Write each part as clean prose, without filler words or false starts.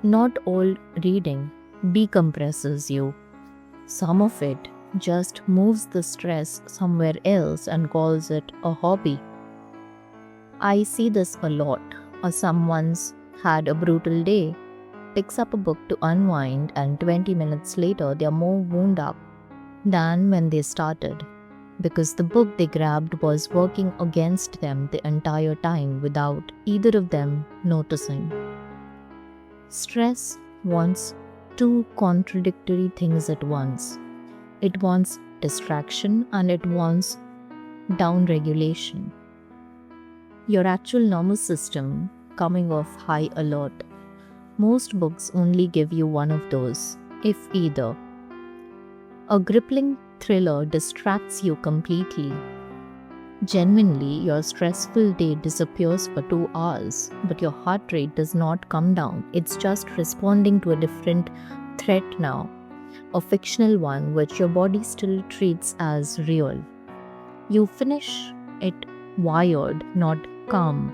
Not all reading decompresses you. Some of it just moves the stress somewhere else and calls it a hobby. I see this a lot. Or someone's had a brutal day, picks up a book to unwind, and 20 minutes later they're more wound up than when they started, because the book they grabbed was working against them the entire time without either of them noticing. Stress wants two contradictory things at once. It wants distraction and it wants downregulation. Your actual nervous system coming off high alert. Most books only give you one of those, if either. A gripping thriller distracts you completely. Genuinely, your stressful day disappears for 2 hours, but your heart rate does not come down. It's just responding to a different threat now, a fictional one which your body still treats as real. You finish it wired, not calm.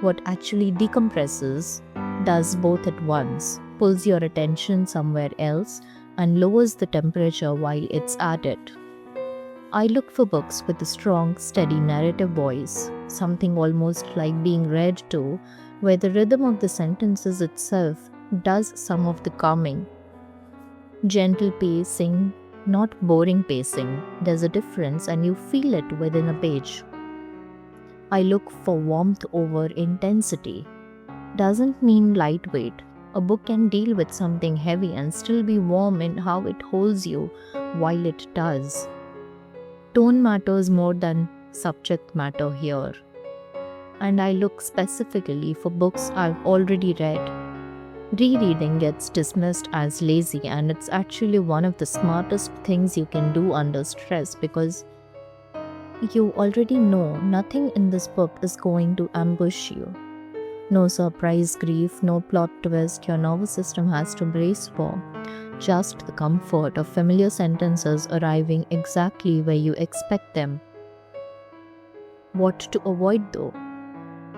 What actually decompresses does both at once, pulls your attention somewhere else, and lowers the temperature while it's at it. I look for books with a strong, steady narrative voice, something almost like being read to, where the rhythm of the sentences itself does some of the calming. Gentle pacing, not boring pacing. There's a difference and you feel it within a page. I look for warmth over intensity. Doesn't mean lightweight. A book can deal with something heavy and still be warm in how it holds you while it does. Tone matters more than subject matter here. And I look specifically for books I've already read. Rereading gets dismissed as lazy, and it's actually one of the smartest things you can do under stress, because you already know nothing in this book is going to ambush you. No surprise grief, no plot twist your nervous system has to brace for. Just the comfort of familiar sentences arriving exactly where you expect them. What to avoid though?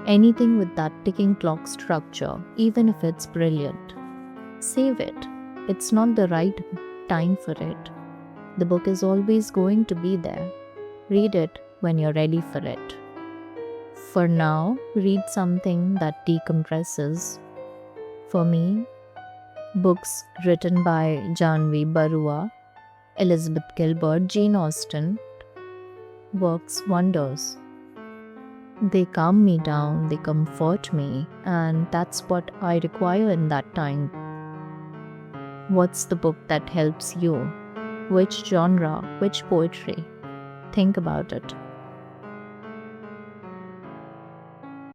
Anything with that ticking clock structure, even if it's brilliant. Save it. It's not the right time for it. The book is always going to be there. Read it when you're ready for it. For now, read something that decompresses. For me, books written by Janvi Barua, Elizabeth Gilbert, Jane Austen works wonders. They calm me down, they comfort me, and that's what I require in that time. What's the book that helps you? Which genre? Which poetry? Think about it.